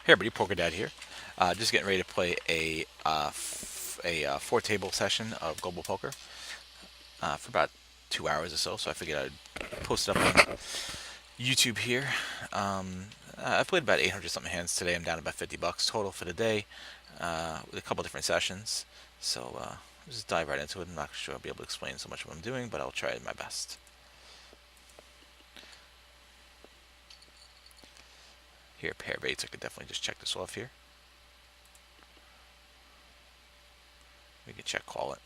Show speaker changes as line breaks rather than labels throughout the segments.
Hey everybody, Poker Dad here. Just getting ready to play a four table session of global poker for about 2 hours or so. So I figured I'd post it up on YouTube here. I played about 800 something hands today. I'm down about $50 total for the day with a couple different sessions. So I'll just dive right into it. I'm not sure I'll be able to explain so much of what I'm doing, but I'll try my best. Here, pair of eights. I could definitely just check this off here. We can check call it.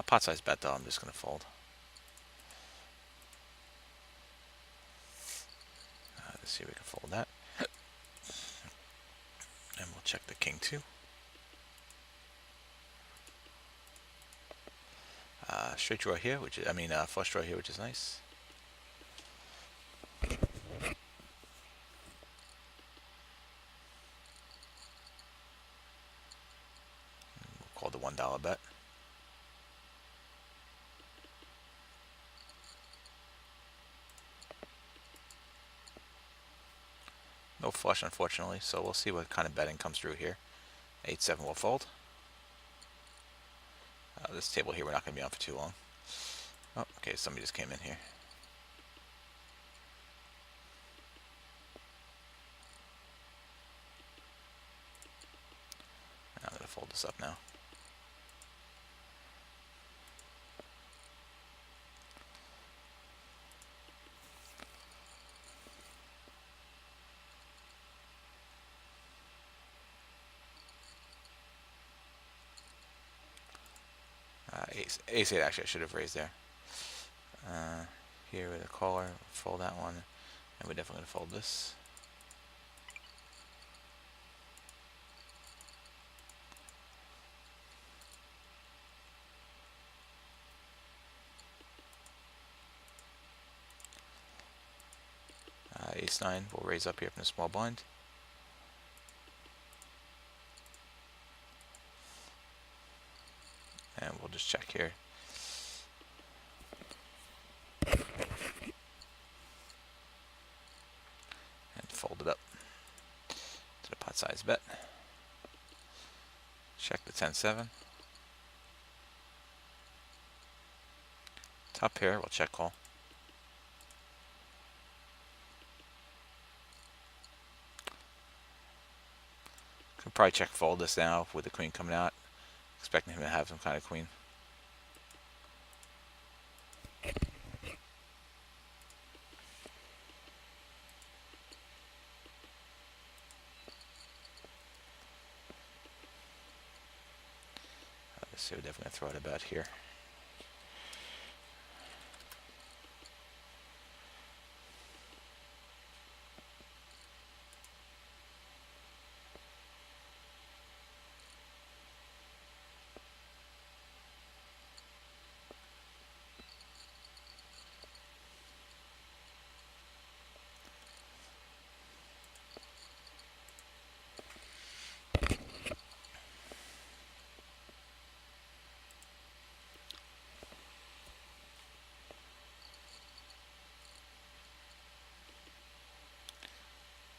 Pot size bet though. I'm just gonna fold. Let's see if we can fold that. And we'll check the king too. Straight draw here, flush draw here, which is nice. We'll call the $1 bet. No flush, unfortunately, so we'll see what kind of betting comes through here. 8-7 will fold. This table here, we're not going to be on for too long. Oh, okay, somebody just came in here. I'm going to fold this up now. Ace 8, actually, I should have raised there. Here with a caller, fold that one, and we're definitely going to fold this. Ace 9 will raise up here from the small blind. And we'll just check here. And fold it up to the pot size bet. Check the 10-7. Top pair, we'll check call. Could probably check fold this now with the queen coming out. Expecting him to have some kind of queen. So we're definitely going to throw it about here.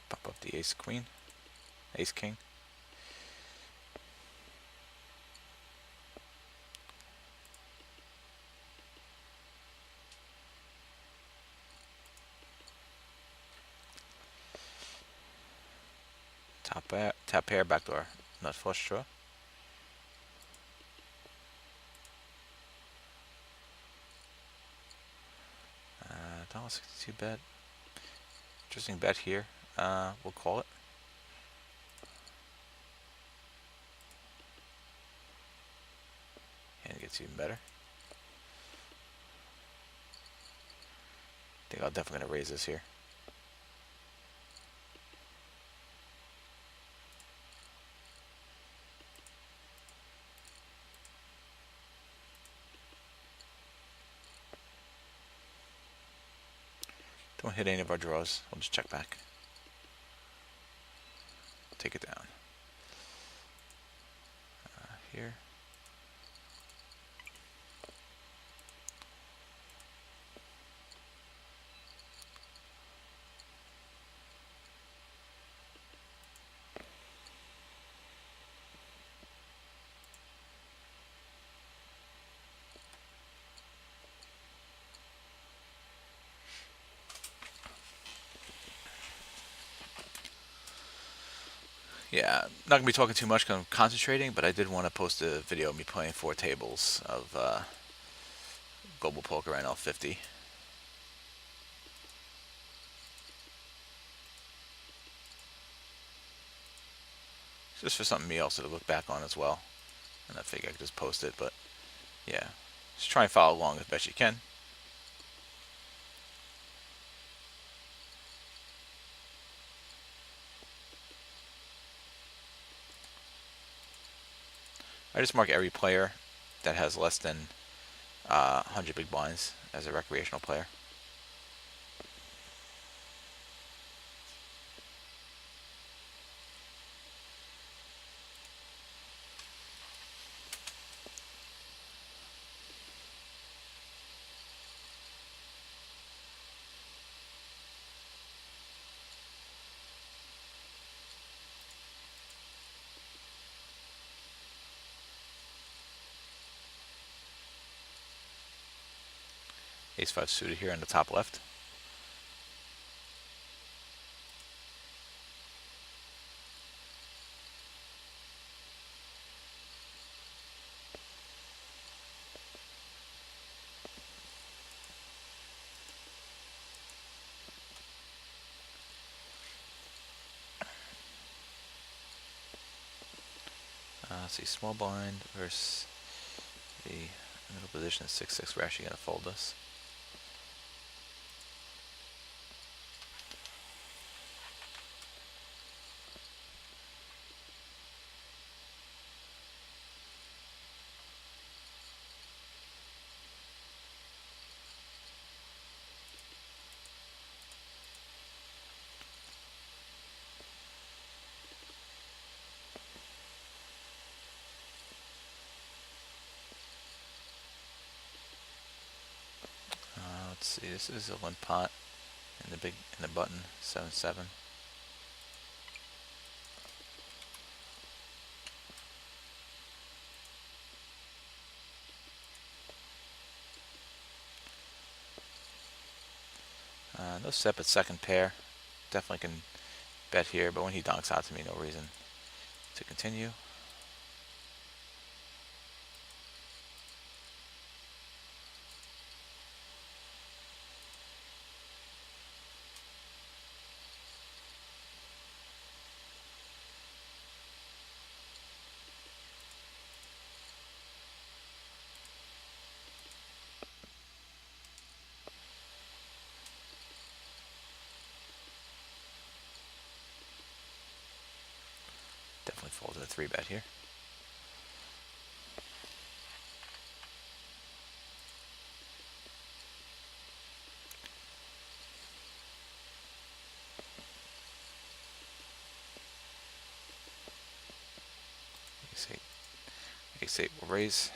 Pop up the ace queen, ace king. Tap pair, backdoor, nut flush draw. $1.62 bet. Interesting bet here. We'll call it. And it gets even better. I think I'm definitely going to raise this here. Don't hit any of our draws. We'll just check back. Take it down. Here. Yeah, not gonna be talking too much because I'm concentrating, but I did want to post a video of me playing 4 tables of Global Poker NL50. Just for something me also to look back on as well. And I figure I could just post it, but yeah. Just try and follow along as best you can. I just mark every player that has less than 100 big blinds as a recreational player. Ace 5 suited here in the top left. Let's see, small blind versus the middle position is 6-6. We're actually going to fold this. Let's see, this is a limp pot in the button 7-7. No step at second pair. Definitely can bet here, but when he donks out to me, no reason to continue. Definitely fold to the 3-bet here. Ace 8 will raise.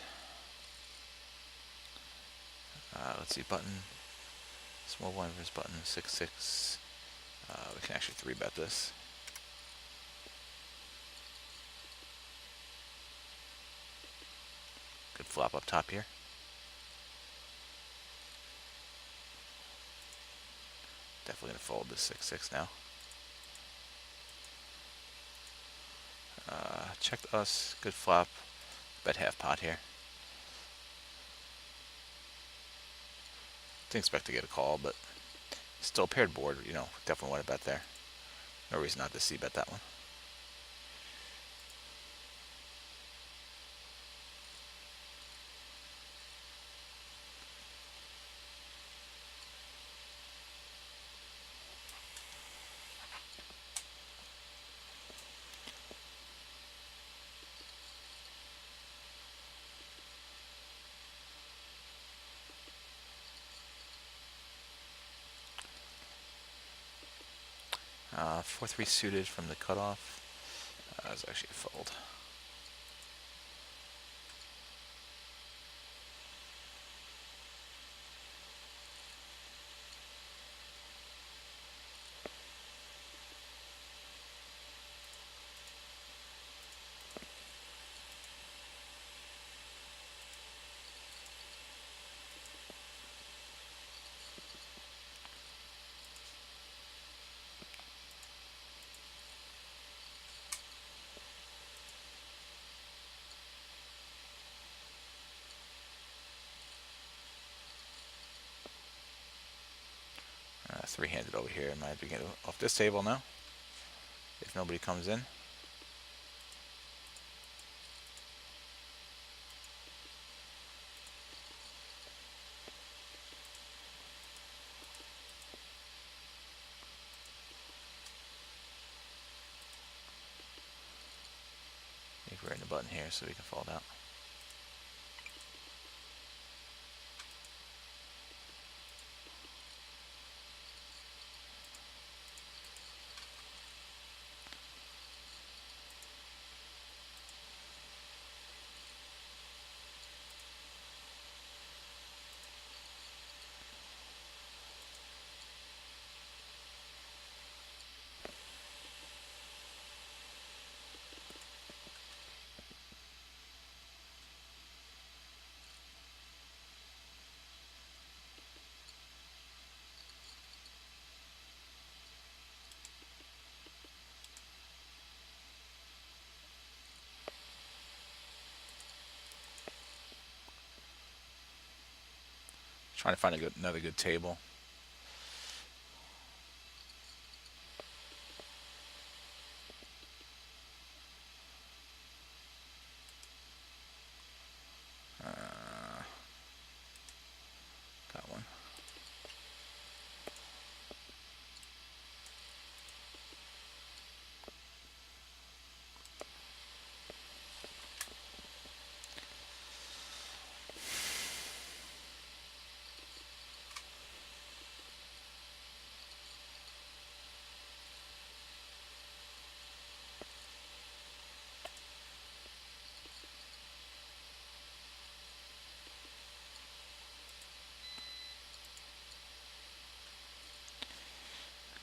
Let's see, button. Small blind versus button 6-6. We can actually 3-bet this. Good flop up top here. Definitely going to fold this 6-6 now. Checked us. Good flop. Bet half pot here. Didn't expect to get a call, but still paired board. Definitely want to bet there. No reason not to c-bet that one. Uh, 4-3 suited from the cutoff. It's actually a fold. three-handed over here. I might have to get off this table now if nobody comes in. I think we're in the button here so we can fold out. Trying to find another good table. Got one.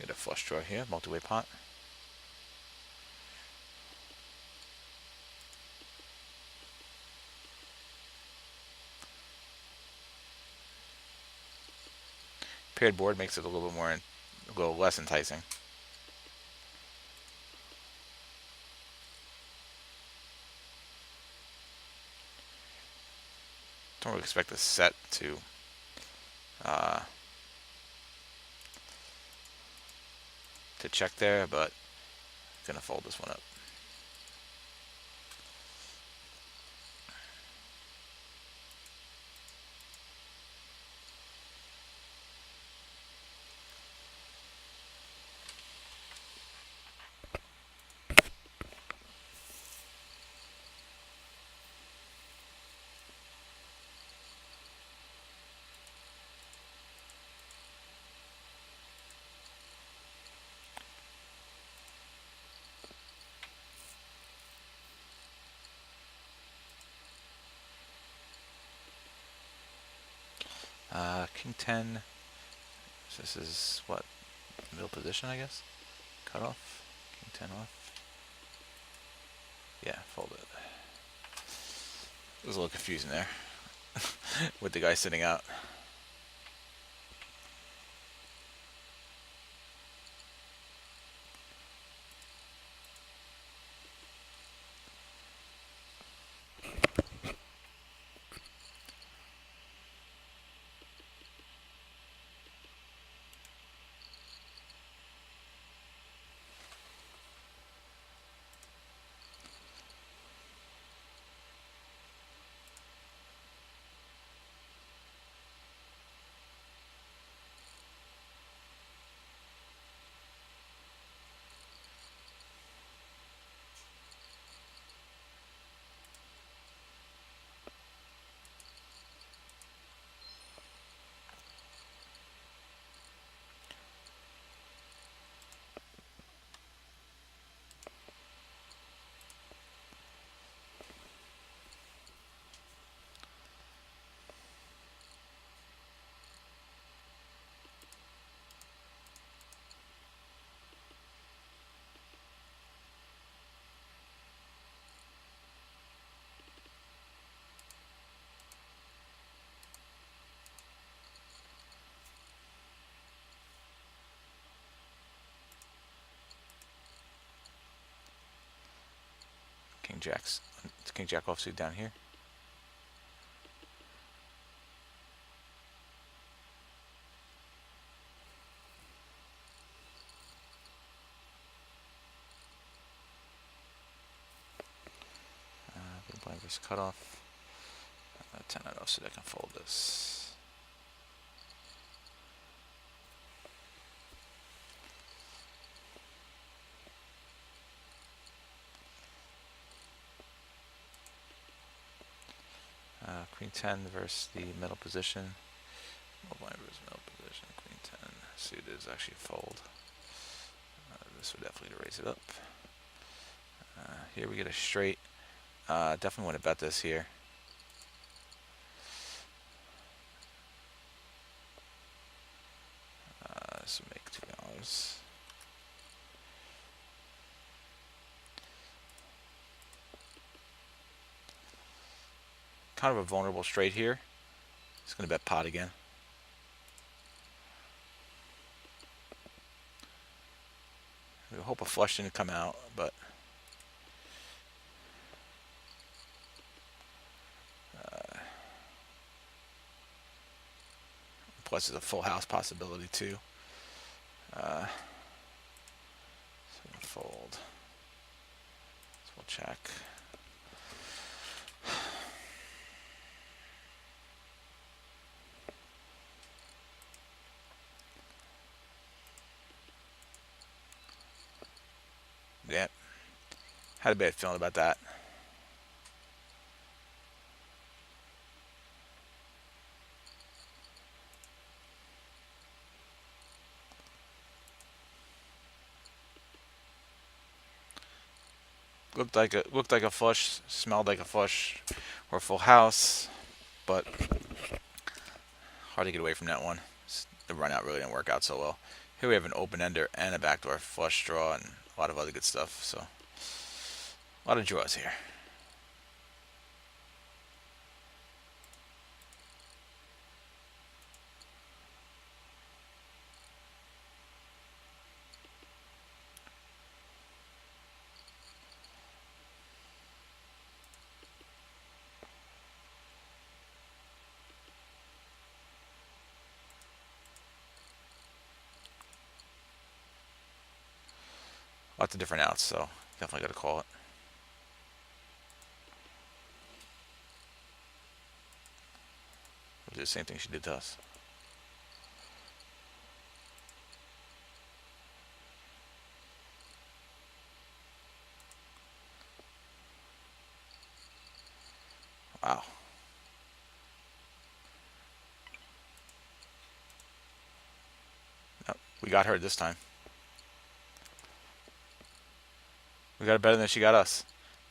Get a flush draw here, multi-way pot. Paired board makes it a little bit more, a little less enticing. Don't really expect the set to check there, but gonna fold this one up. King 10. So this is what? Middle position, I guess? Cut off. King 10 off. Yeah, fold it. It was a little confusing there with the guy sitting out. King Jack offsuit down here. This cutoff. 10 out so I can fold this. Queen 10 versus the middle position. Middle blind versus middle position. Queen 10 suited is actually a fold. This would definitely raise it up. Here we get a straight. Definitely want to bet this here. This would make $2. Kind of a vulnerable straight here. It's going to bet pot again. We hope a flush didn't come out, but plus there's a full house possibility too. So fold. So we'll check. Yeah. Had a bad feeling about that. Looked like a flush, smelled like a flush or a full house, but hard to get away from that one. The run out really didn't work out so well. Here we have an open ender and a backdoor flush draw and a lot of other good stuff. So a lot of draws here. Lots of different outs, so definitely got to call it. We'll do the same thing she did to us. Wow. Nope, we got her this time. We got it better than she got us.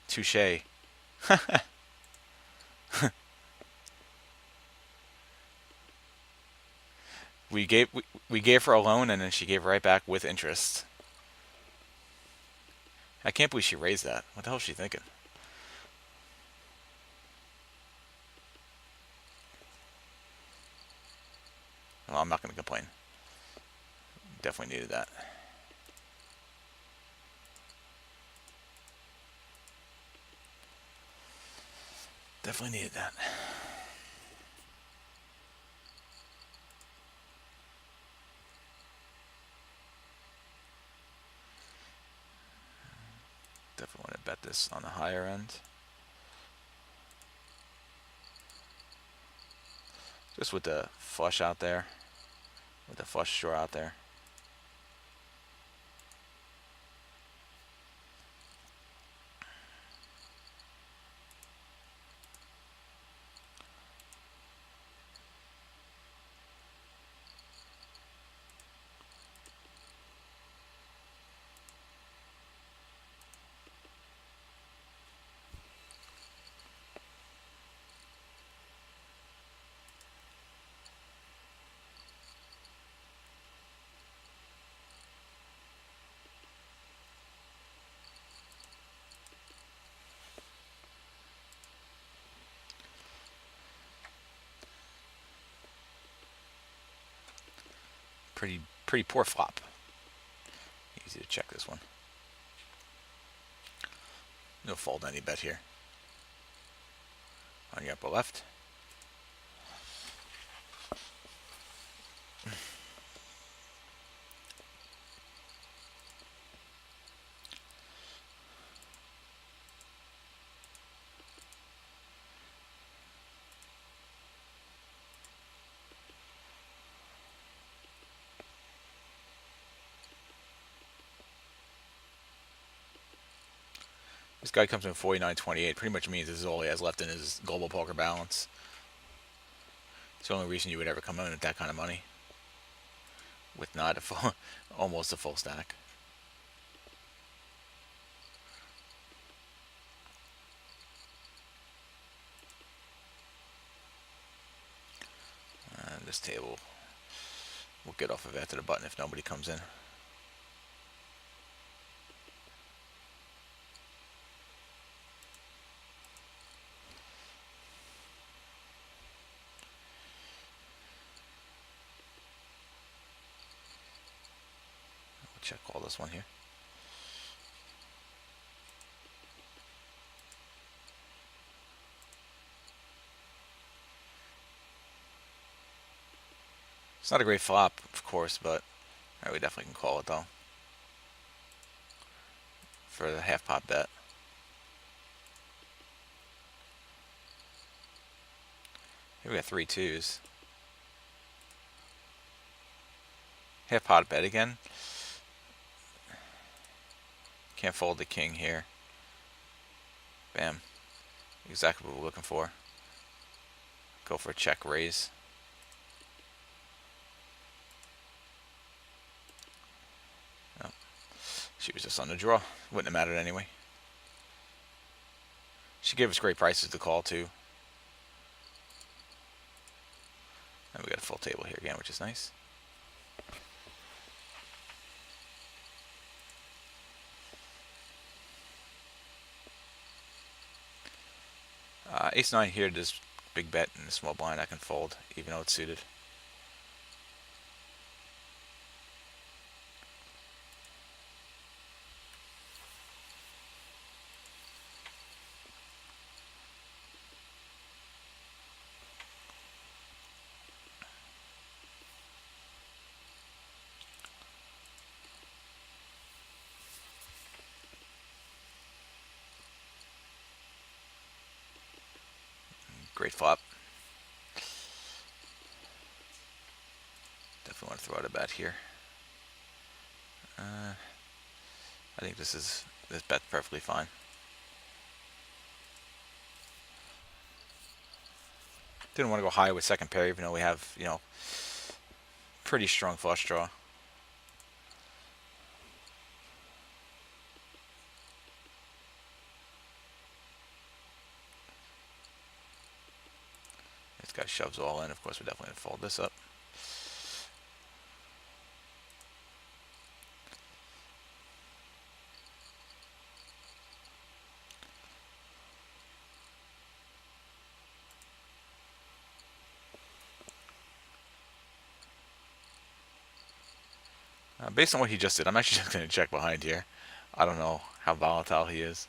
Touche. we gave her a loan and then she gave right back with interest. I can't believe she raised that. What the hell is she thinking? Well, I'm not going to complain. Definitely needed that. Definitely needed that. Definitely want to bet this on the higher end. Just with the flush out there. With the flush draw out there. Pretty poor flop. Easy to check this one. No fold any bet here. On your upper left. This guy comes in 49.28. Pretty much means this is all he has left in his global poker balance. It's the only reason you would ever come in at that kind of money with not a full, almost a full stack. This table we'll get off of after the button if nobody comes in. We'll check all this one here. It's not a great flop, of course, but we definitely can call it though for the half pot bet. Here we got 3 2s. Half pot bet again. Can't fold the king here. Bam. Exactly what we're looking for. Go for a check raise. Oh. She was just on the draw. Wouldn't have mattered anyway. She gave us great prices to call too. And we got a full table here again, which is nice. Ace-9 here does big bet in the small blind. I can fold, even though it's suited. Great flop. Definitely want to throw out a bet here. I think this bet's perfectly fine. Didn't want to go high with second pair, even though we have, pretty strong flush draw. This guy shoves all in. Of course, we're definitely going to fold this up. Based on what he just did, I'm actually just going to check behind here. I don't know how volatile he is.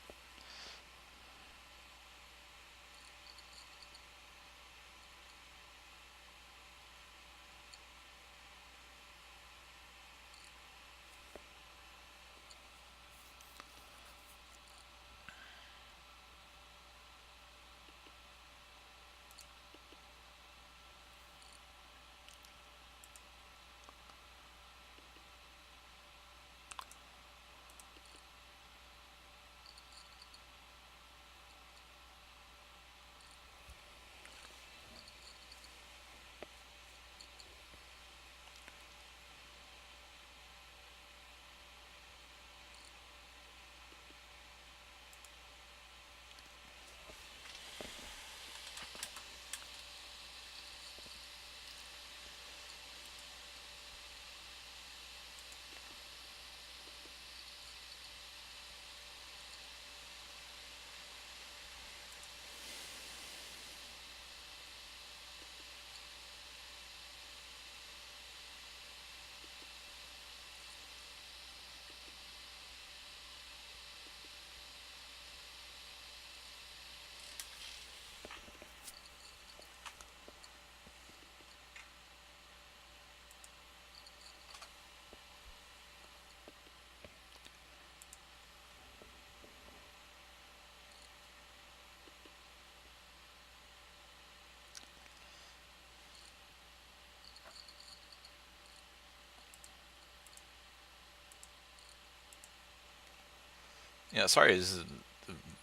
Yeah, sorry, this is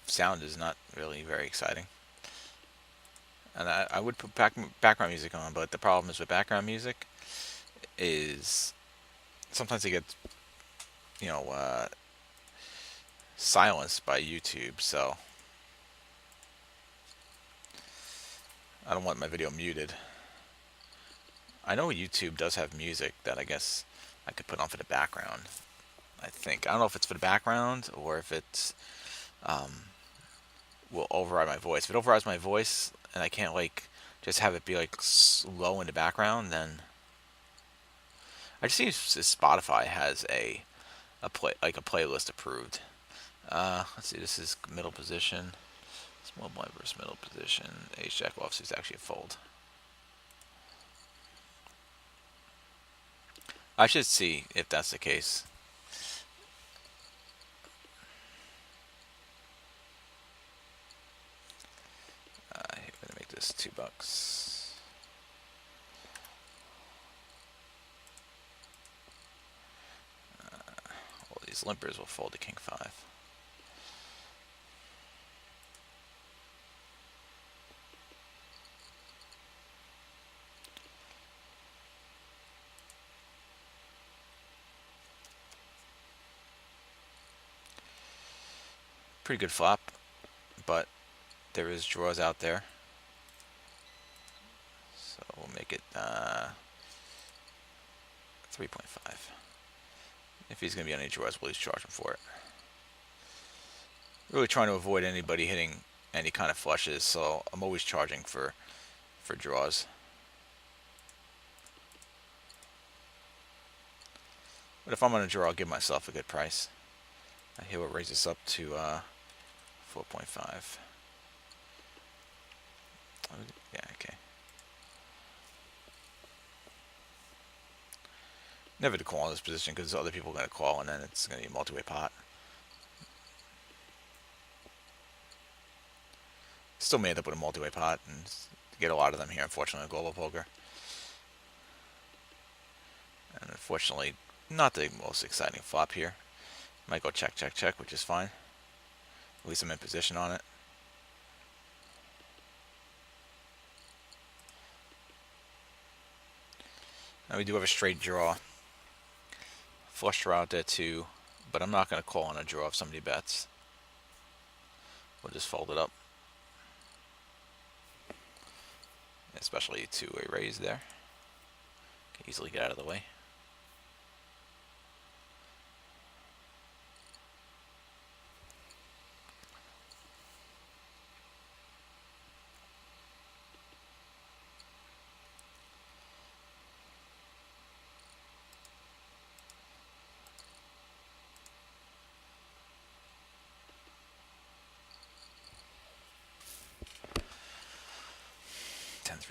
sound is not really very exciting. And I would put background music on, but the problem is with background music is sometimes it gets, you know, silenced by YouTube. So I don't want my video muted. I know YouTube does have music that I guess I could put on for the background. I think I don't know if it's for the background or if it's will override my voice. If it overrides my voice and I can't like just have it be like slow in the background, then I just see if Spotify has a play like a playlist approved. Let's see. This is middle position. Small blind versus middle position. Ace jack offsuit is actually a fold. I should see if that's the case. I'm gonna make this $2. All these limpers will fold to king 5. Pretty good flop, but there is draws out there. So we'll make it 3.5. If he's going to be on any draws, we'll at least charge him for it. Really trying to avoid anybody hitting any kind of flushes, so I'm always charging for draws. But if I'm on a draw, I'll give myself a good price. Here we'll raise this up to 4.5. Yeah, okay. Never to call in this position because other people are going to call and then it's going to be a multi-way pot. Still may end up with a multi-way pot and get a lot of them here, unfortunately, in global poker. And unfortunately, not the most exciting flop here. Might go check, check, check, which is fine. At least I'm in position on it. Now we do have a straight draw. Flush draw out there too, but I'm not going to call on a draw if somebody bets. We'll just fold it up. Especially to a raise there. Can easily get out of the way.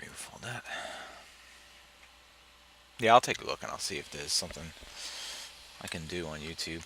We would fold that. Yeah, I'll take a look and I'll see if there's something I can do on YouTube.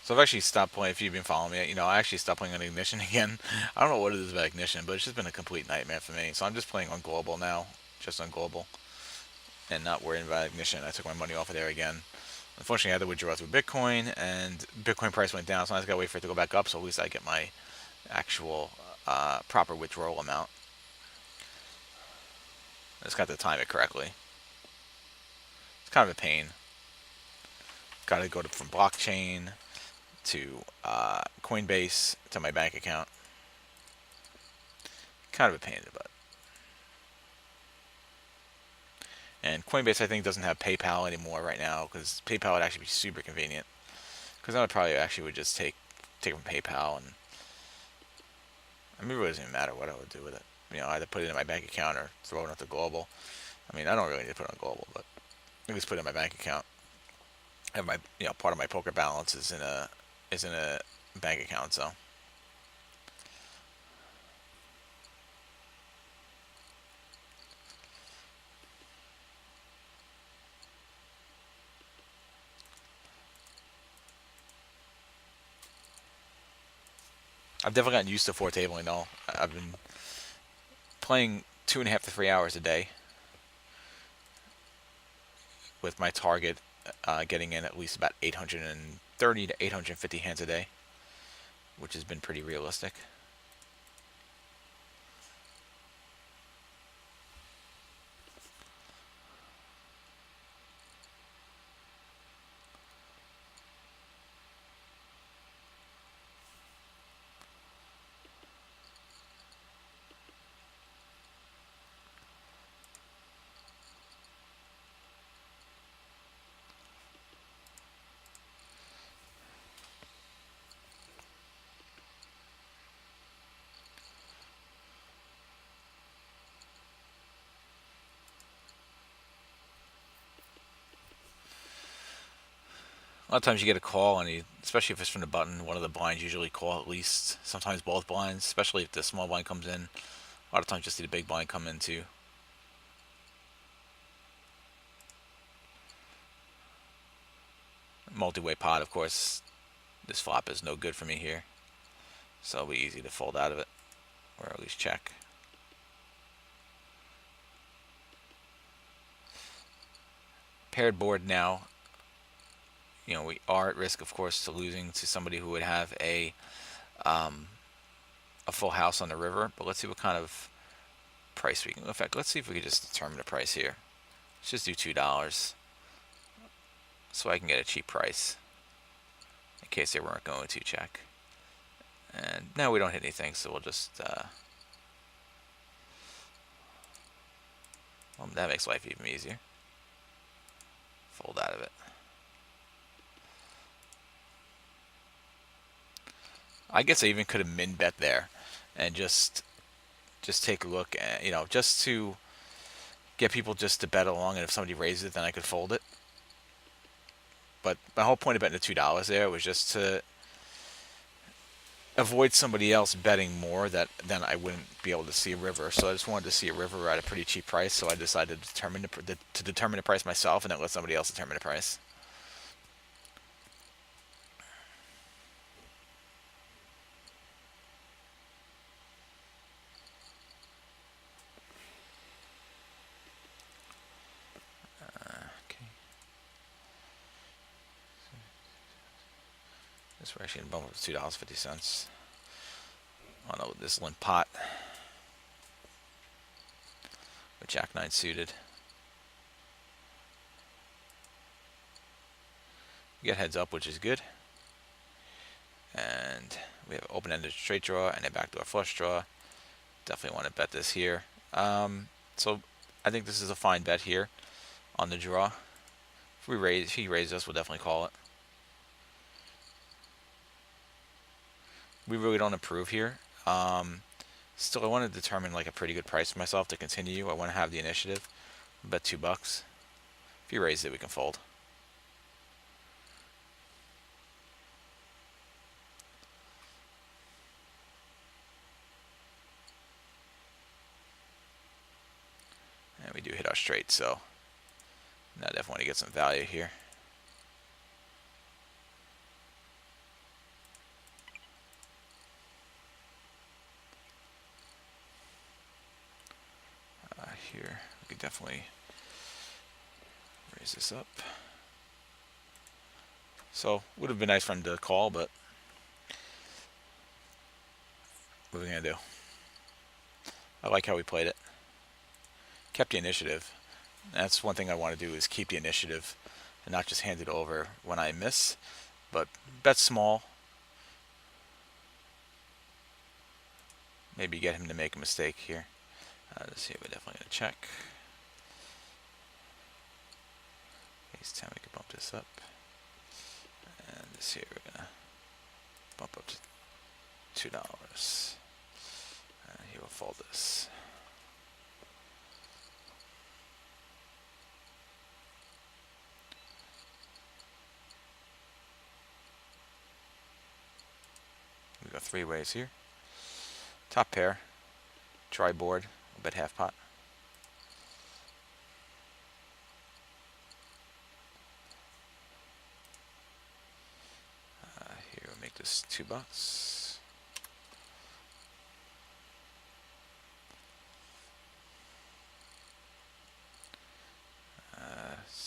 So I've actually stopped playing. If you've been following me, I actually stopped playing on Ignition again. I don't know what it is about Ignition, but it's just been a complete nightmare for me. So I'm just playing on Global now, just on Global, and not worrying about Ignition. I took my money off of there again. Unfortunately, I had to withdraw through Bitcoin, and Bitcoin price went down, so I just gotta wait for it to go back up. So at least I get my actual proper withdrawal amount. I just got to time it correctly. It's kind of a pain. Got to go from blockchain to Coinbase to my bank account. Kind of a pain in the butt. And Coinbase, I think, doesn't have PayPal anymore right now because PayPal would actually be super convenient. Because then I probably actually would just take from PayPal, and I mean, it really doesn't even matter what I would do with it. You know, either put it in my bank account or throw it into Global. I mean, I don't really need to put it on Global, but at least put it in my bank account. And my, you know, part of my poker balance is in a bank account, so. I've definitely gotten used to four tabling though. I've been playing 2.5 to 3 hours a day with my target getting in at least about 830 to 850 hands a day, which has been pretty realistic. A lot of times you get a call, and especially if it's from the button, one of the blinds usually call at least. Sometimes both blinds, especially if the small blind comes in. A lot of times you see the big blind come in too. Multi-way pot, of course. This flop is no good for me here, so it'll be easy to fold out of it, or at least check. Paired board now. You know, we are at risk, of course, to losing to somebody who would have um, a full house on the river. But let's see what kind of price we can. In fact, let's see if we can just determine the price here. Let's just do $2, so I can get a cheap price in case they weren't going to check. And now we don't hit anything, so we'll just. Well, that makes life even easier. Fold out of it. I guess I even could have min bet there, and just take a look at, you know, just to get people just to bet along, and if somebody raises it, then I could fold it. But my whole point of betting the $2 there was just to avoid somebody else betting more that then I wouldn't be able to see a river. So I just wanted to see a river at a pretty cheap price. So I decided to determine the price myself, and then let somebody else determine the price. Okay. This we're actually in bump with $2.50. Oh no, this limp pot with Jack 9 suited. We get heads up, which is good. And we have open-ended straight draw and a backdoor flush draw. Definitely want to bet this here. So I think this is a fine bet here on the draw. If he raises us, we'll definitely call it. We really don't improve here. Still, I want to determine like a pretty good price for myself to continue. I want to have the initiative. I'll bet $2. If he raises it, we can fold. And we do hit our straight, so now I definitely want to get some value here. Here, we could definitely raise this up. So, would have been nice for him to call, but what are we going to do? I like how we played it. Kept the initiative. That's one thing I want to do, is keep the initiative and not just hand it over when I miss, but bet small. Maybe get him to make a mistake here. Let's see, we're definitely going to check. Ace 10, we can bump this up. And this This here we're gonna bump up to $2. And he will fold this. We go 3 ways here. Top pair, try board, a bet half pot. Here we'll make this $2.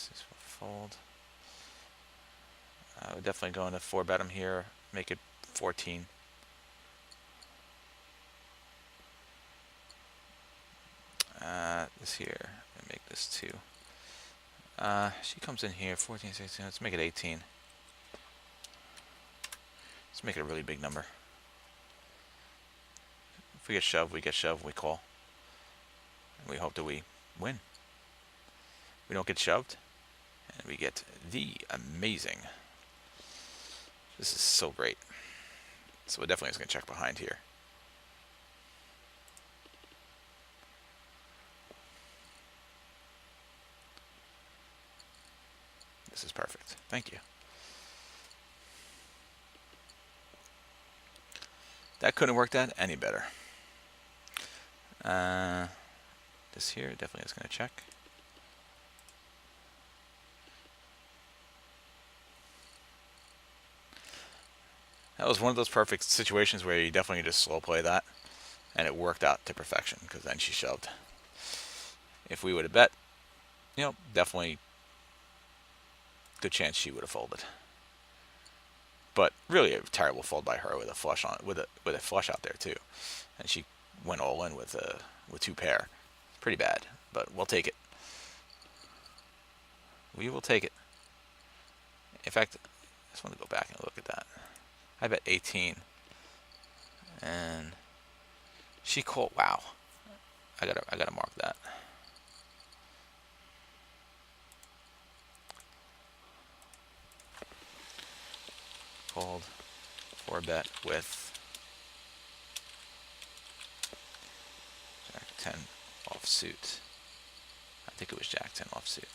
This will fold. We're definitely going to 4-bet him here, make it 14. This here, and make this 2. She comes in here, 14, 16, let's make it 18. Let's make it a really big number. If we get shoved, we call. And we hope that we win. We don't get shoved, and we get the amazing. This is so great. So we're definitely just going to check behind here. This is perfect. Thank you. That couldn't have worked out any better. This here definitely is going to check. That was one of those perfect situations where you definitely just slow play that, and it worked out to perfection because then she shoved. If we would have bet, definitely good chance she would have folded. But really a terrible fold by her with a flush on with a flush out there too, and she went all in with 2 pair. Pretty bad, but we'll take it. We will take it. In fact, I just want to go back and look at that. I bet 18, and she called. Wow, I gotta mark that. Called 4-bet with Jack 10 offsuit. I think it was Jack 10 offsuit.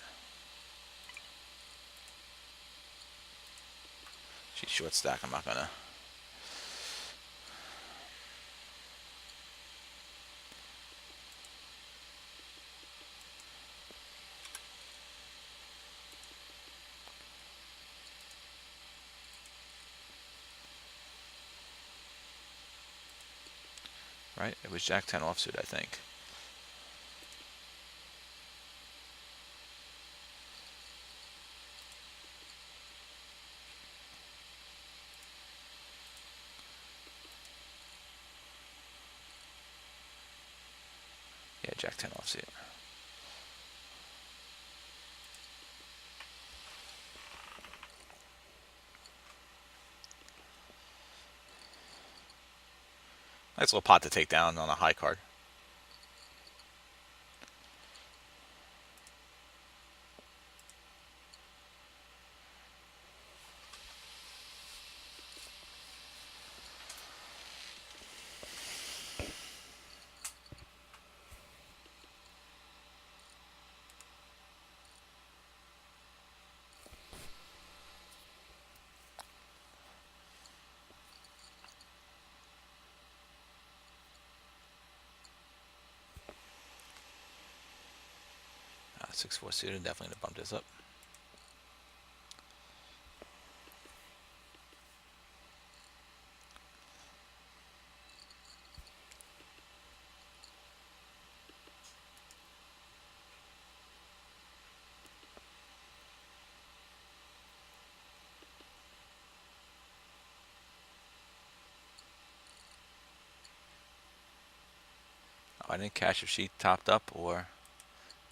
She's short stack. I'm not gonna. Right? It was Jack 10 offsuit, I think. Yeah, Jack 10 offsuit. Nice little pot to take down on a high card. Uh, 6-4 suited, definitely to bump this up. Oh, I didn't cash if she topped up or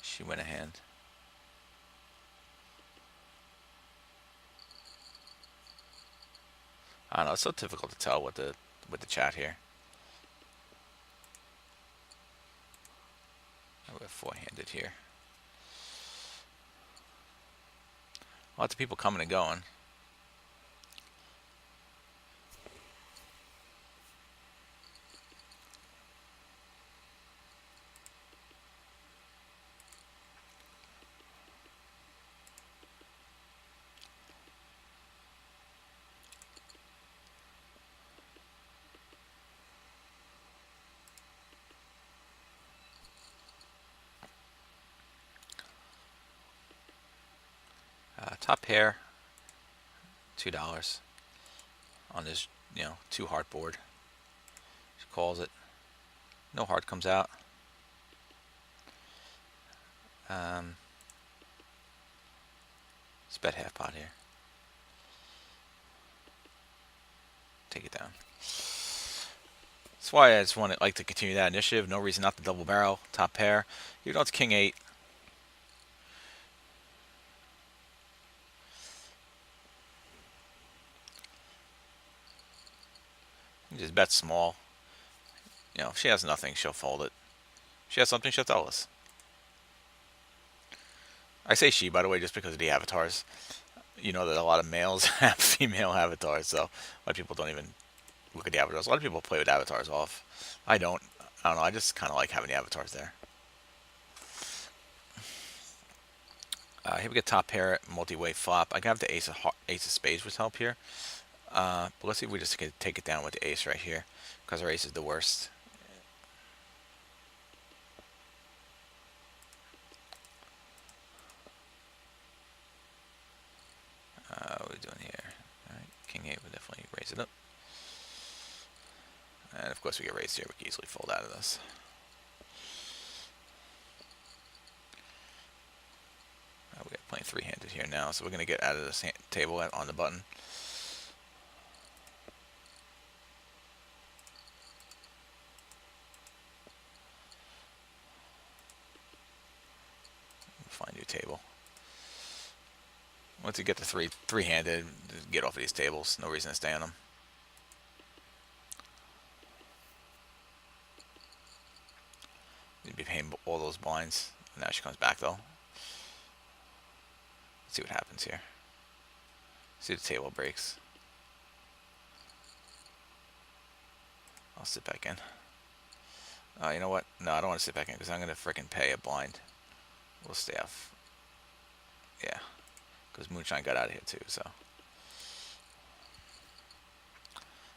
she went a hand. I don't know. It's so difficult to tell with the chat here. We're 4-handed here. Lots of people coming and going. Top pair, $2 on this, two heart board. She calls it. No heart comes out. Let's bet half pot here. Take it down. That's why I just want to like to continue that initiative. No reason not to double barrel. Top pair. Even though it's king 8. You just bet small. If she has nothing, she'll fold it. If she has something, she'll tell us. I say she, by the way, just because of the avatars. You know that a lot of males have female avatars, so a lot of people don't even look at the avatars. A lot of people play with avatars off. I don't. I don't know. I just kind of like having the avatars there. Here we get top pair, multi-way flop. I can have the ace of spades with help here. But let's see if we just can take it down with the ace right here, because our ace is the worst. What are we doing here? All right, king 8 would definitely raise it up. And of course we get raised here. We can easily fold out of this. We got playing three-handed here now, so we're going to get out of this table on the button. Find a new table. Once you get to three-handed, get off of these tables. No reason to stay on them. You'd be paying all those blinds. Now she comes back though. Let's see what happens here. See if the table breaks. I'll sit back in. You know what? No, I don't want to sit back in because I'm going to freaking pay a blind. We'll stay off. Yeah. Because Moonshine got out of here too, so.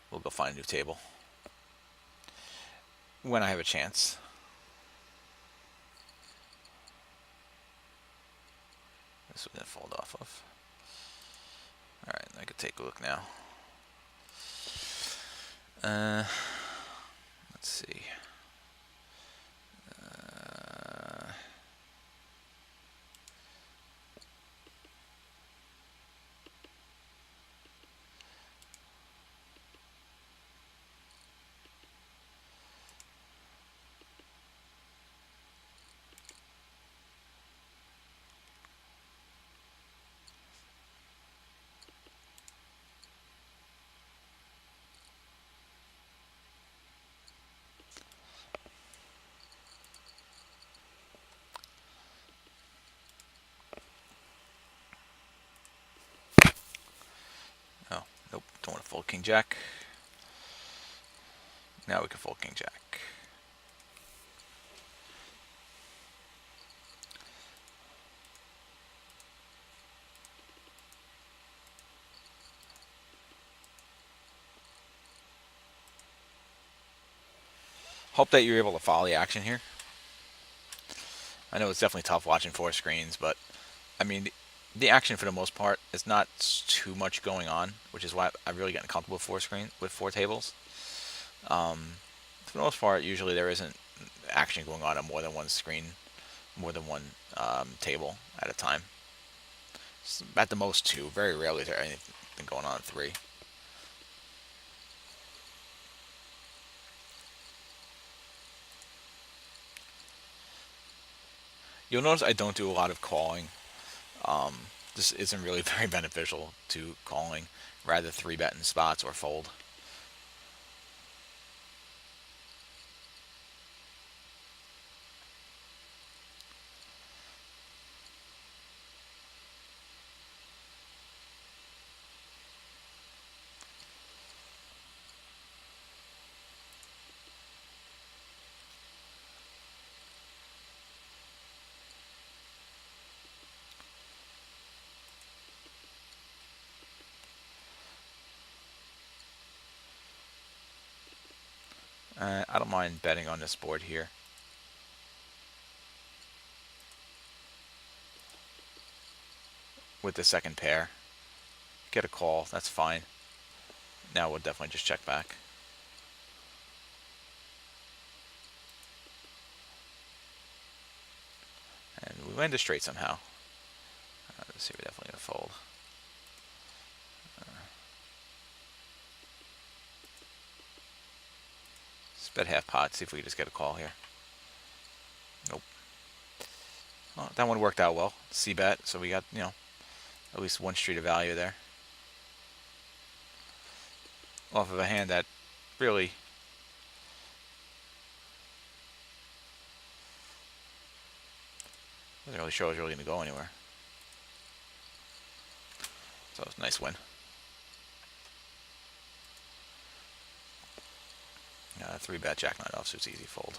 We'll go find a new table. When I have a chance. This we're going to fold off of. Alright, I can take a look now. Let's see. Oh, nope, don't want to fold King Jack. Now we can fold King Jack. Hope that you're able to follow the action here. I know it's definitely tough watching four screens, but I mean, the action for the most part is not too much going on, which is why I've really gotten comfortable with four tables. For the most part, usually there isn't action going on more than one screen, more than one table at a time. At the most two. Very rarely is there anything going on at three. You'll notice I don't do a lot of calling. This isn't really very beneficial to calling. Rather 3-bet in spots or fold. I don't mind betting on this board here. with the second pair. Get a call, that's fine. Now we'll definitely just check back. And we went to straight somehow. Let's see, we're definitely going to fold. Let's bet half pot, see if we can just get a call here. Nope. Well, that one worked out well. C-bet, so we got, at least one street of value there. Off of a hand that really doesn't really show us really going to go anywhere. So it's a nice win. 3-bet, jack 9 offsuit's easy fold.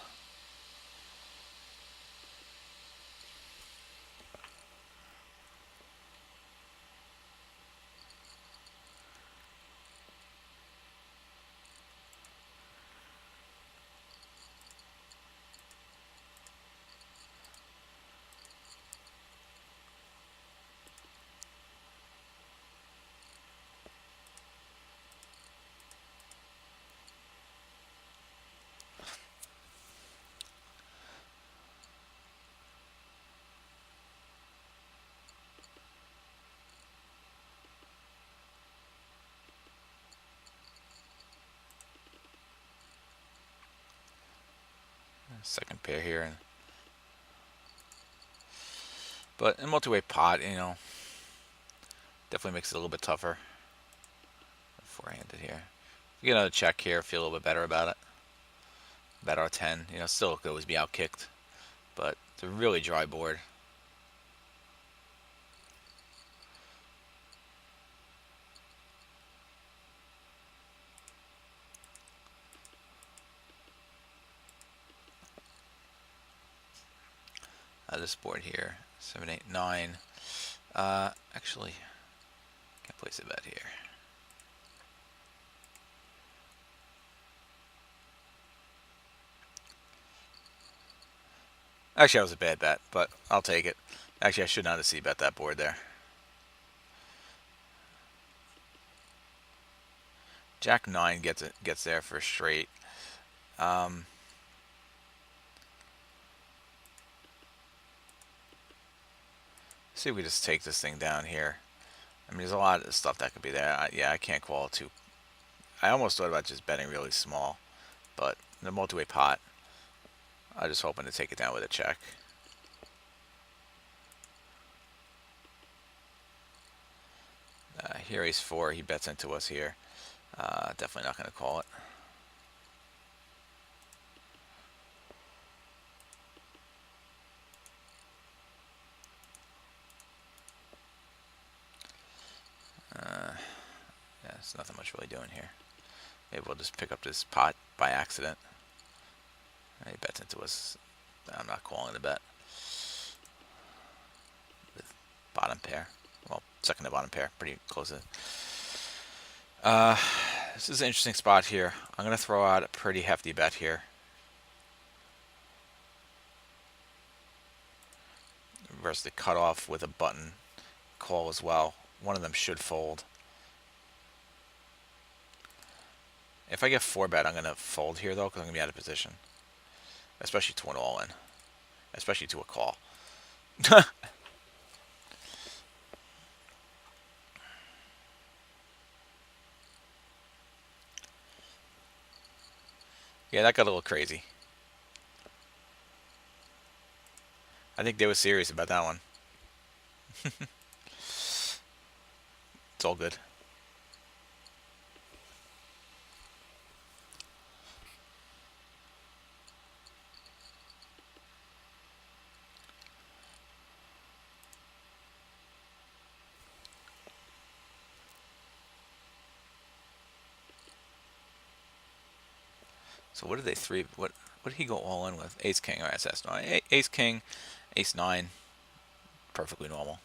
Second pair here, but in multi-way pot, definitely makes it a little bit tougher. Four-handed here. If you get another check here, feel a little bit better about it. Bet R10, still could always be outkicked, but it's a really dry board. This board here, 7, 8, 9. Actually, can't place a bet here. Actually, that was a bad bet, but I'll take it. Actually, I should not have C-bet that board there. Jack 9 gets there for a straight. See if we just take this thing down here. I mean, there's a lot of stuff that could be there. Yeah, I can't call it too. I almost thought about just betting really small, but the multi-way pot, I'm just hoping to take it down with a check. Here ace 4, he bets into us here. Definitely not going to call it. Yeah, there's nothing much really doing here. Maybe we'll just pick up this pot by accident. He bets into us. I'm not calling the bet. With bottom pair. Well, second to bottom pair. Pretty close to. This is an interesting spot here. I'm going to throw out a pretty hefty bet here. Versus the cutoff with a button call as well. One of them should fold. If I get 4-bet, I'm going to fold here, though, because I'm going to be out of position. Especially to an all-in. Especially to a call. Yeah, that got a little crazy. I think they were serious about that one. It's all good. So what did they what did he go all in with? Ace king or SS 9? Ace king, ace 9, perfectly normal.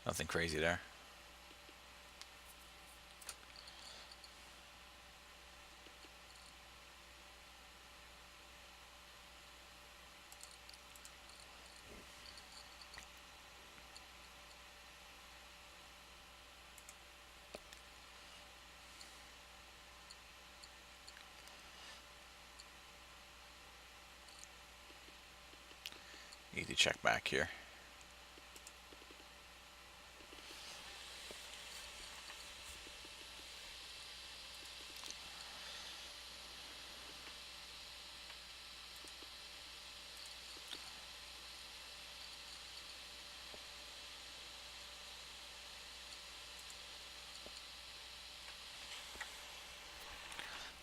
Nothing crazy there. Easy check back here.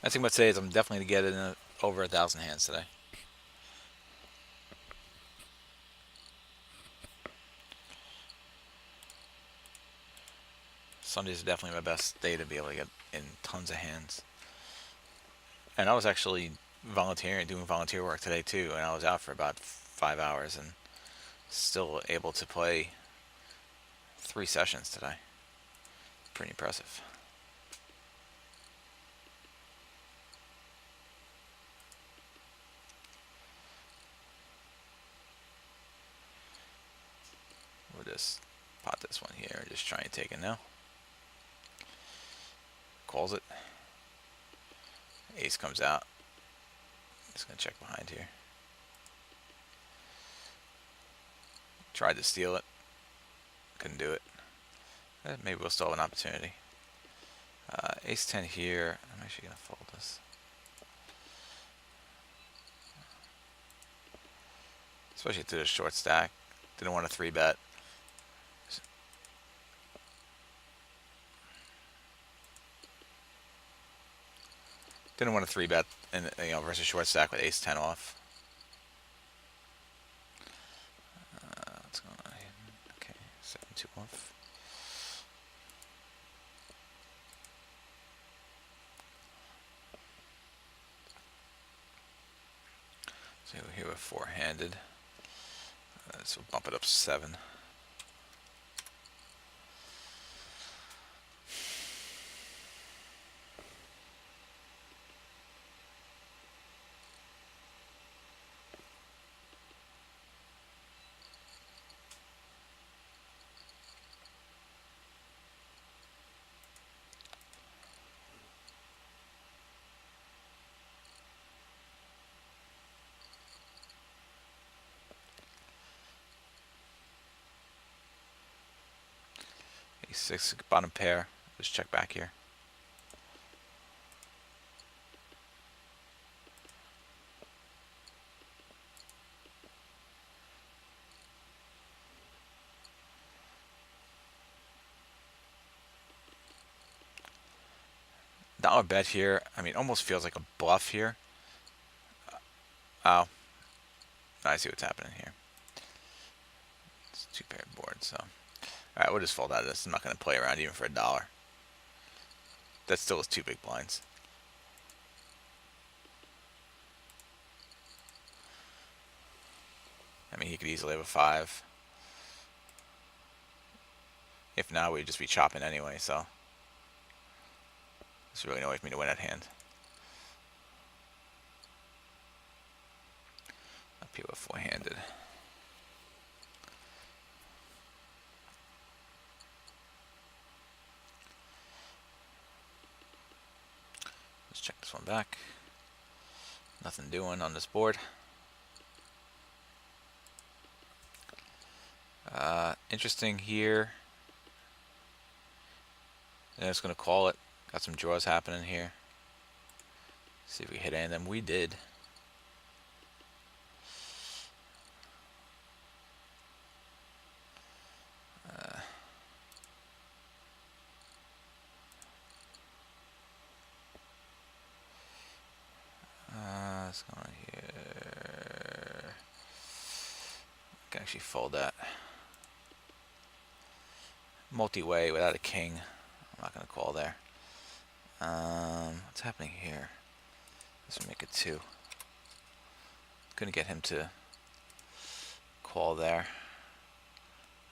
I think what I'd say is I'm definitely going to get in over 1,000 hands today. Sundays are definitely my best day to be able to get in tons of hands. And I was actually doing volunteer work today too, and I was out for about 5 hours and still able to play 3 sessions today. Pretty impressive. We'll just pot this one here and just try and take it now. Calls it. Ace comes out. Just gonna check behind here. Tried to steal it. Couldn't do it. Maybe we'll still have an opportunity. Ace 10 here. I'm actually gonna fold this. Especially to the short stack. Didn't want to 3-bet. Didn't want to 3-bet in, versus short stack with Ace 10 off. What's going on here? Okay, 7-2 off. So here we're 4-handed. So we'll bump it up 7. Ace 6 bottom pair. Just check back here. Dollar bet here. I mean, almost feels like a bluff here. Oh, I see what's happening here. It's 2-pair board, so. Alright, we'll just fold out of this. I'm not going to play around even for $1. That still is 2 big blinds. I mean, he could easily have a 5. If not, we'd just be chopping anyway, so. There's really no way for me to win that hand. Up here with 4-handed. Let's check this one back. Nothing doing on this board. Interesting here. And it's going to call it. Got some draws happening here. See if we hit any of them. We did. What's going on here? I can actually fold that. Multi-way without a king. I'm not going to call there. What's happening here? This would make it 2. Couldn't get him to call there.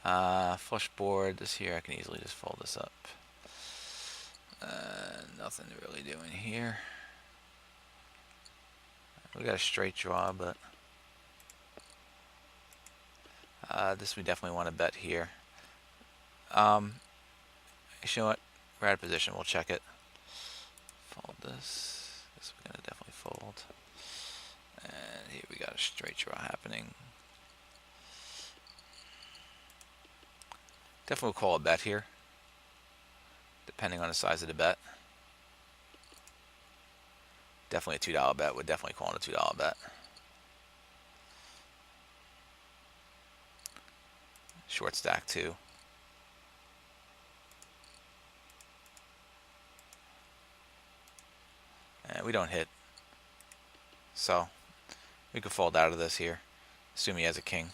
Flush board. This here, I can easily just fold this up. Nothing really doing here. We got a straight draw, but this we definitely want to bet here. You know what? We're out of position. We'll check it. Fold this. This we're gonna definitely fold. And here we got a straight draw happening. Definitely call a bet here, depending on the size of the bet. Definitely a $2 bet. Would definitely call it a $2 bet. Short stack too. And we don't hit. So we could fold out of this here. Assume he has a king.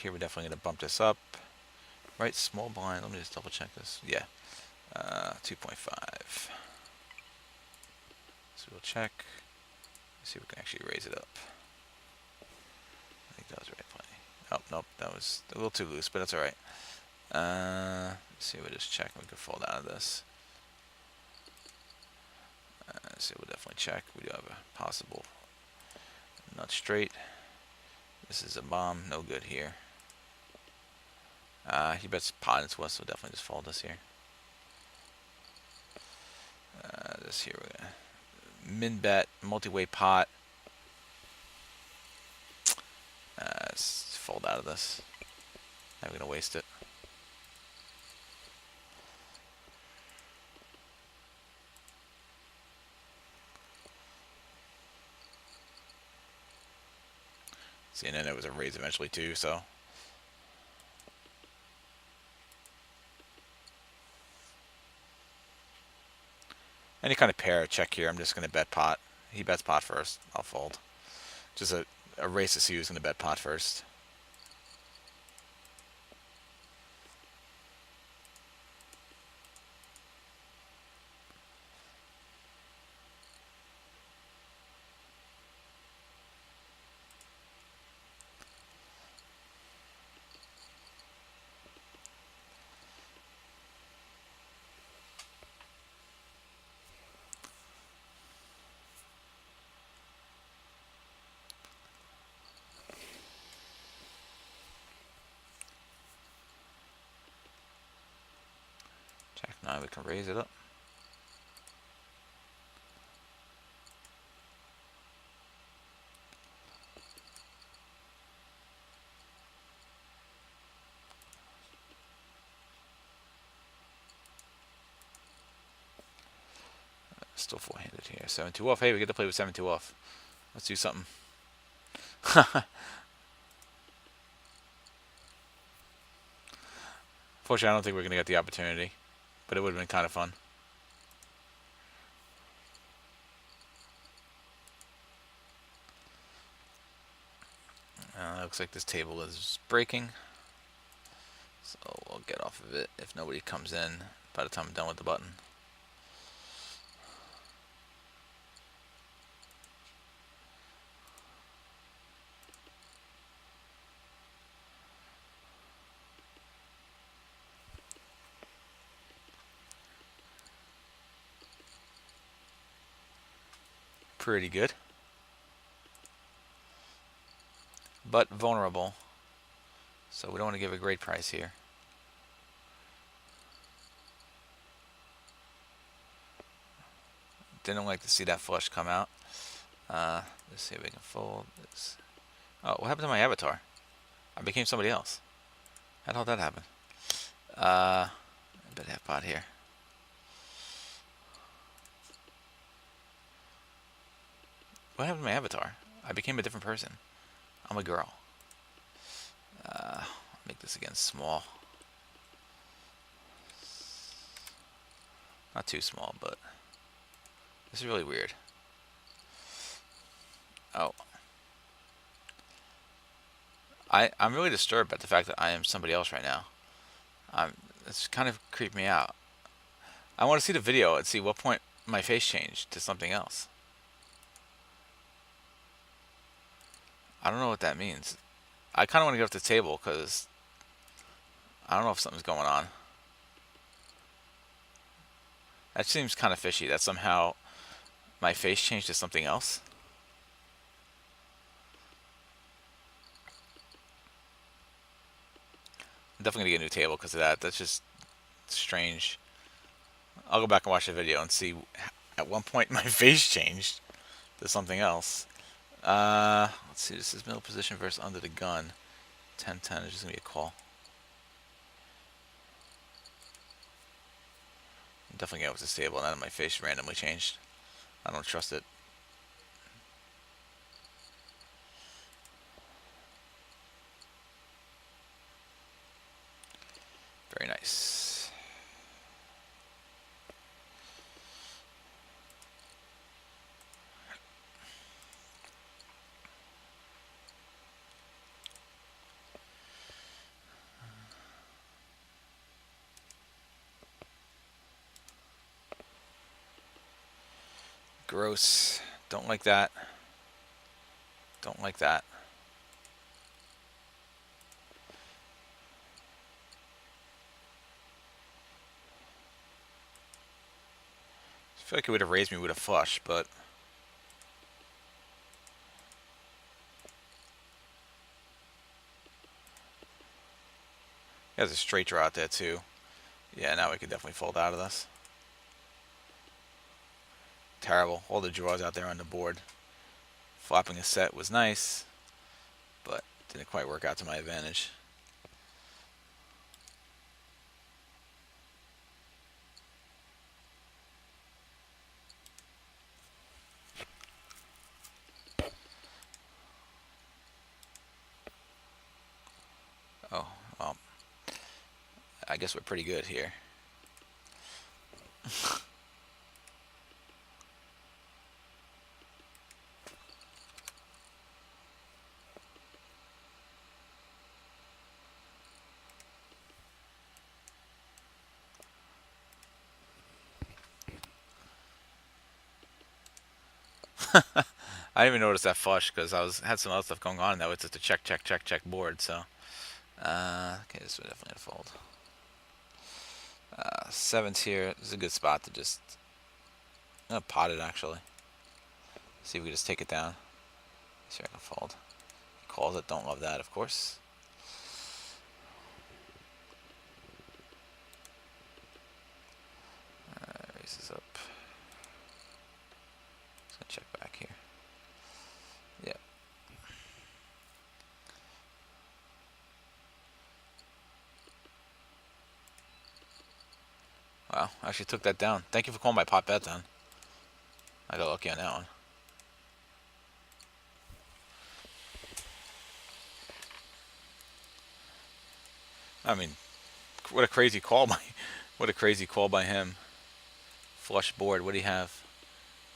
Here we're definitely going to bump this up. Right, small blind. Let me just double check this. Yeah, 2.5. So we'll check. See if we can actually raise it up. I think that was the right play. Oh, nope, that was a little too loose, but that's alright. Let's see, we'll just check. We can fold out of this. So we'll definitely check. We do have a possible nut straight. This is a bomb, no good here. He bets pot into us, so we'll definitely just fold this here. This here, we're gonna min bet, multi-way pot. Let's fold out of this. Now we're gonna waste it. See, and then it was a raise eventually too, so. Any kind of pair check here, I'm just gonna bet pot. He bets pot first, I'll fold. Just a race to see who's gonna bet pot first. Jack 9, we can raise it up. Still four-handed here. 7-2 off. Hey, we get to play with 7-2 off. Let's do something. Fortunately, I don't think we're going to get the opportunity, but it would have been kind of fun. Looks like this table is breaking, so we'll get off of it if nobody comes in by the time I'm done with the button. Pretty good, but vulnerable, so we don't want to give a great price here. Didn't like to see that flush come out. Let's see if we can fold this. Oh, what happened to my avatar? I became somebody else. How the hell did that happen? I bet I have pot here. What happened to my avatar? I became a different person. I'm a girl. Make this again small. Not too small, but this is really weird. Oh. I'm really disturbed by the fact that I am somebody else right now. It's kind of creeped me out. I want to see the video and see what point my face changed to something else. I don't know what that means. I kind of want to get off the table because I don't know if something's going on. That seems kind of fishy. That somehow my face changed to something else. I'm definitely gonna get a new table because of that. That's just strange. I'll go back and watch the video and see. At one point, my face changed to something else. Let's see. This is middle position versus under the gun. 10-10 is just gonna be a call. I'm definitely gonna go with this table, and then my face randomly changed. I don't trust it. Very nice. Gross. Don't like that. Don't like that. I feel like it would have raised me with a flush, but he has a straight draw out there too. Yeah, now we can definitely fold out of this. Terrible. All the draws out there on the board. Flopping a set was nice, but didn't quite work out to my advantage. Oh, well, I guess we're pretty good here. I didn't even notice that flush because had some other stuff going on, and that was just a check, check, check, check board. So, okay, this is definitely a fold. Sevens here. This is a good spot to just pot it actually. See if we can just take it down. See if I can fold. He calls it. Don't love that, of course. Raises up. Just gonna check back here. Yep. Wow, I actually took that down. Thank you for calling my pot bet then. I got lucky on that one. I mean, what a crazy call by, what a crazy call by him. Flush board. What do you have?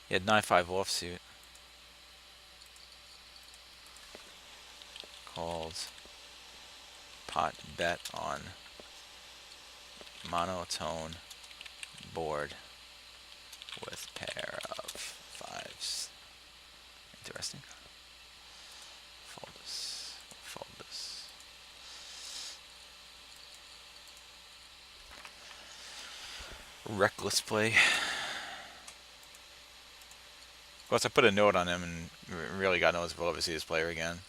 He had 9-5 offsuit. Called pot bet on monotone board with pair of fives. Interesting. Fold this. Fold this. Reckless play. Of course, I put a note on him, and really God knows if we'll ever see this player again.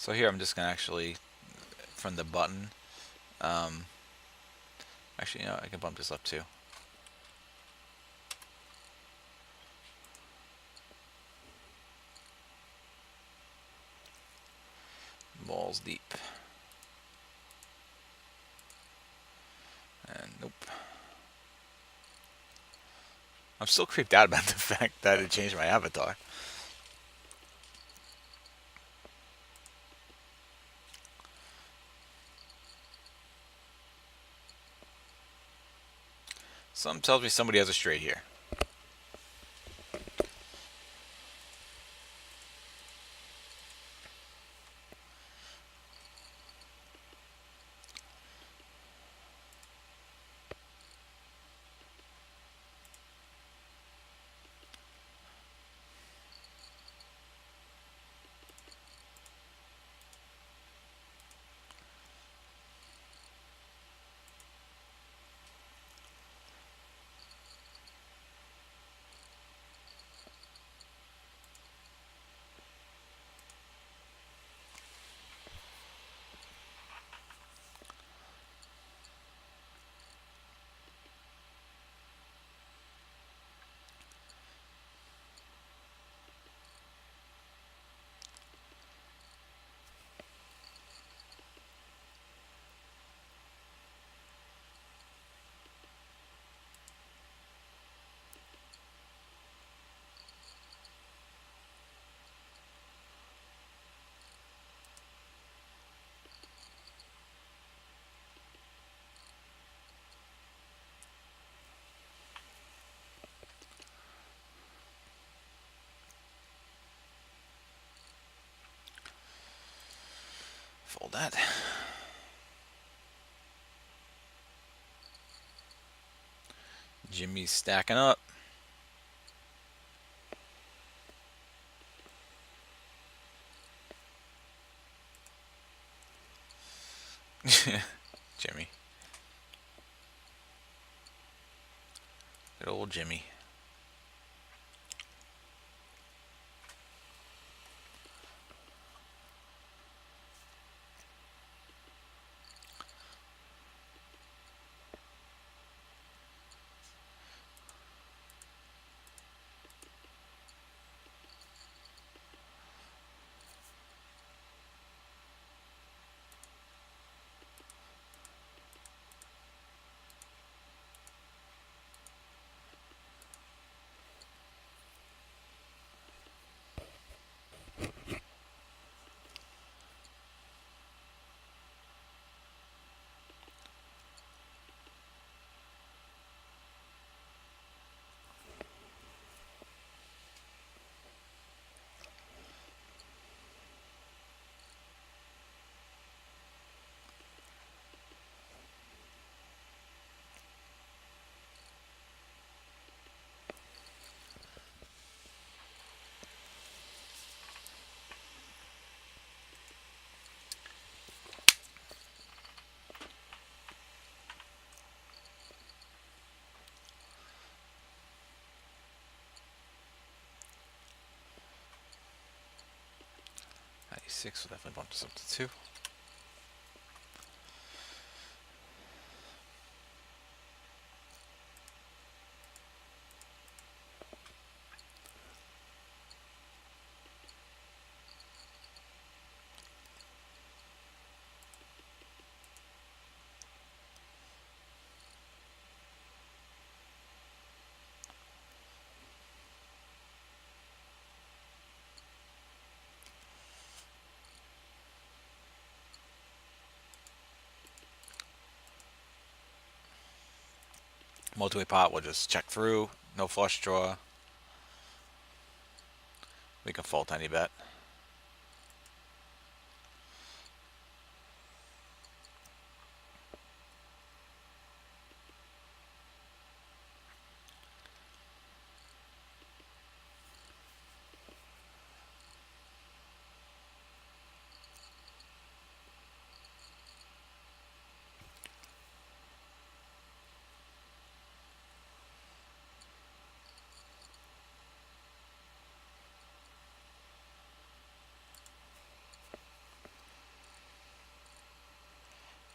So here I'm just gonna actually, from the button, um, actually, I can bump this up too. Balls deep. And nope. I'm still creeped out about the fact that it changed my avatar. Something tells me somebody has a straight here. Fold that. Jimmy's stacking up. Jimmy. Good old Jimmy. Six will definitely bump this up to 2. Multi-way pot, we'll just check through. No flush draw. We can fold tiny bet.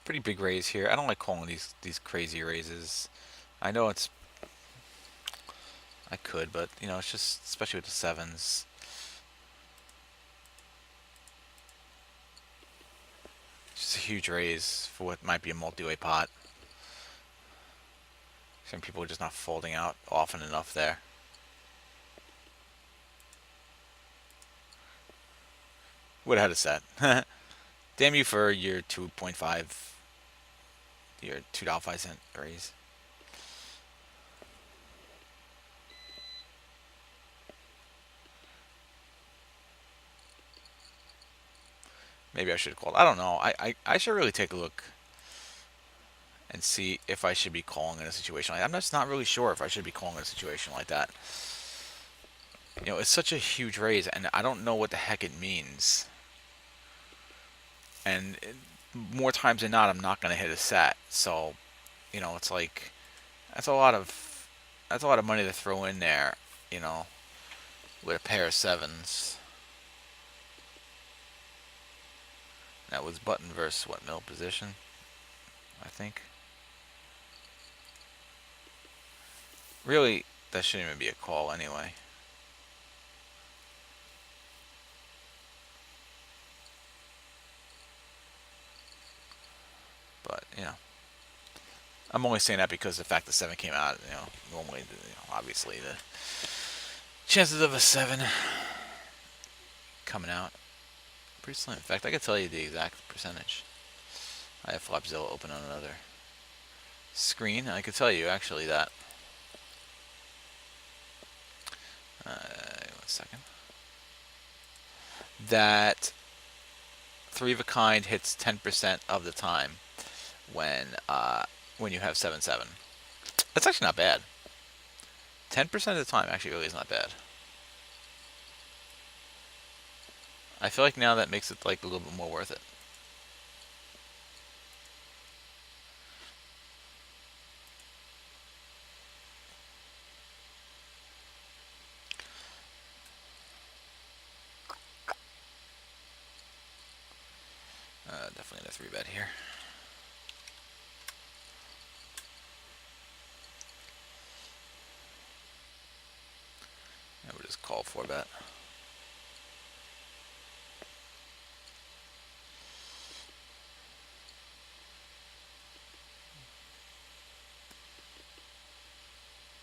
Pretty big raise here. I don't like calling these crazy raises. I know it's I could, but you know, it's just especially with the sevens. Just a huge raise for what might be a multi-way pot. Some people are just not folding out often enough there. Would have had a set. Damn you for your 2.5, your $2.05 raise. Maybe I should have called. I don't know. I should really take a look and see if I should be calling in a situation like that. I'm just not really sure if I should be calling in a situation like that. You know, it's such a huge raise, and I don't know what the heck it means. And more times than not, I'm not going to hit a set. So, you know, it's like that's a lot of money to throw in there. You know, with a pair of sevens. That was button versus what, middle position, I think. Really, that shouldn't even be a call anyway. But, you know, I'm only saying that because the fact the 7 came out, you know, normally, you know, obviously the chances of a 7 coming out pretty slim. In fact, I could tell you the exact percentage. I have Flopzilla open on another screen. I could tell you actually that. 1 second. That three of a kind hits 10% of the time when you have 7/7. That's actually not bad. 10% of the time actually really is not bad. I feel like now that makes it like a little bit more worth it. Definitely a 3-bet here. I would just call 4-bet.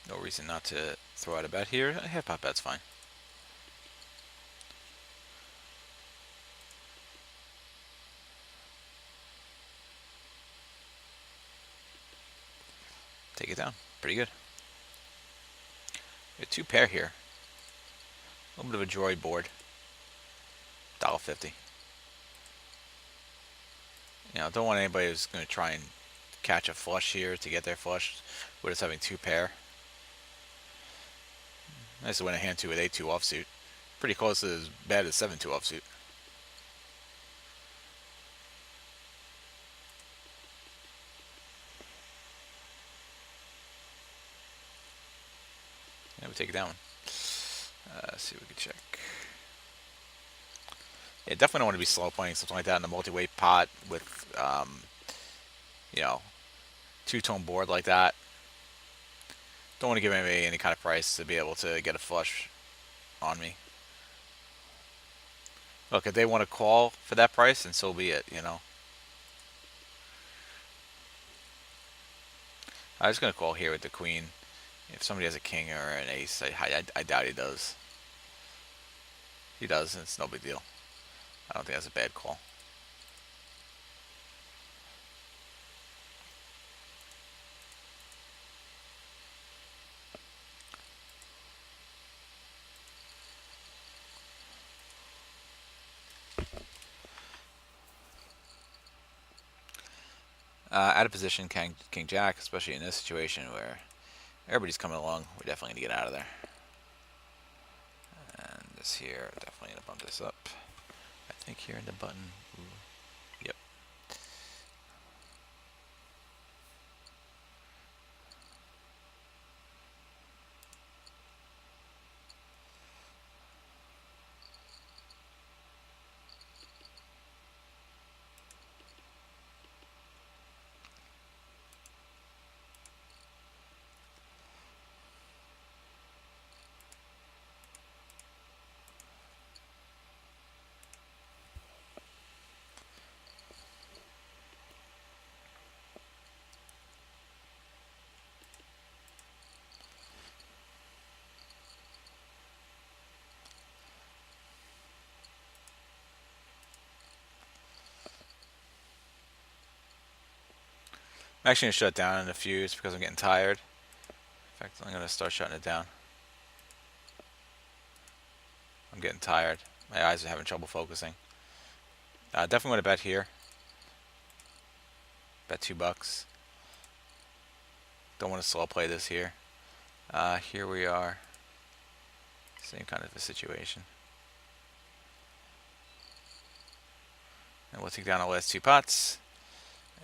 No reason not to throw out a bet here. A half pot bet's fine. Take it down. Pretty good. We have 2 pair here. A little bit of a droid board. $1.50. You know, don't want anybody who's going to try and catch a flush here to get their flush with us having 2 pair. Nice to win a hand 2 with 8-2 offsuit. Pretty close to as bad as 7-2 offsuit. Yeah, we take it down. Let's see if we can check. Yeah, definitely don't want to be slow playing something like that in a multi-weight pot with, you know, 2-tone board like that. Don't want to give anybody any kind of price to be able to get a flush on me. Look, if they want to call for that price, then so be it, you know. I was going to call here with the queen. If somebody has a king or an ace, I doubt he does. He does, and it's no big deal. I don't think that's a bad call. Out of position, King Jack, especially in this situation where everybody's coming along, we're definitely going to get out of there. And this here, definitely going to bump this up. I think here in the button. Ooh. Yep. I'm actually going to shut it down in a few just because I'm getting tired. In fact, I'm going to start shutting it down. I'm getting tired. My eyes are having trouble focusing. Definitely want to bet here. Bet $2. Don't want to slow play this here. Here we are. Same kind of a situation. And we'll take down our last 2 pots.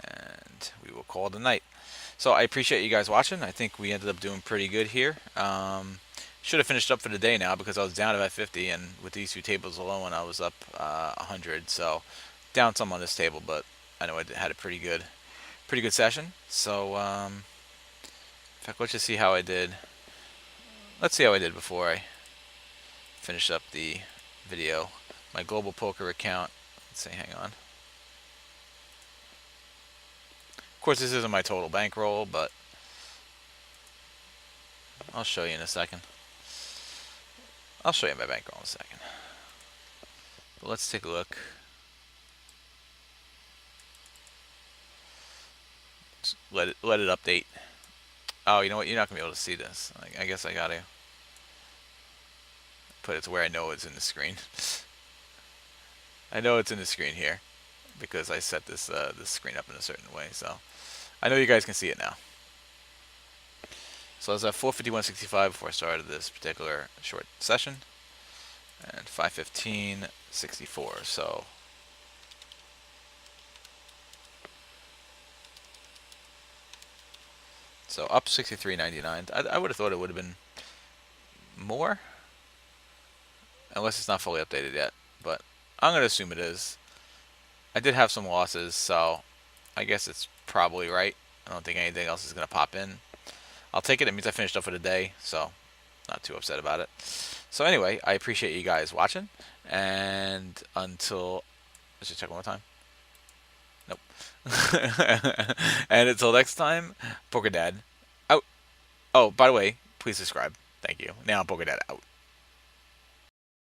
And we will call it a night. So I appreciate you guys watching. I think we ended up doing pretty good here. Should have finished up for the day now because I was down about 50, and with these 2 tables alone, I was up 100. So down some on this table, but I know I had a pretty good session. So in fact, let's just see how I did. Let's see how I did before I finish up the video. My global poker account. Let's see. Hang on. Of course, this isn't my total bankroll, but I'll show you in a second. I'll show you my bankroll in a second. But let's take a look. Just let it update. Oh, you know what? You're not gonna be able to see this. I guess I gotta put it to where I know it's in the screen. I know it's in the screen here because I set this this screen up in a certain way. So I know you guys can see it now. So I was at 451.65 before I started this particular short session, and 515.64. So up 63.99. I would have thought it would have been more, unless it's not fully updated yet. But I'm gonna assume it is. I did have some losses, so I guess it's probably right. I don't think anything else is gonna pop in. I'll take it. It means I finished up for the day, so not too upset about it. So anyway, I appreciate you guys watching, and until, let's just check one more time. Nope. And until next time, Poker Dad out. Oh, by the way, please subscribe. Thank you. Now Poker Dad out.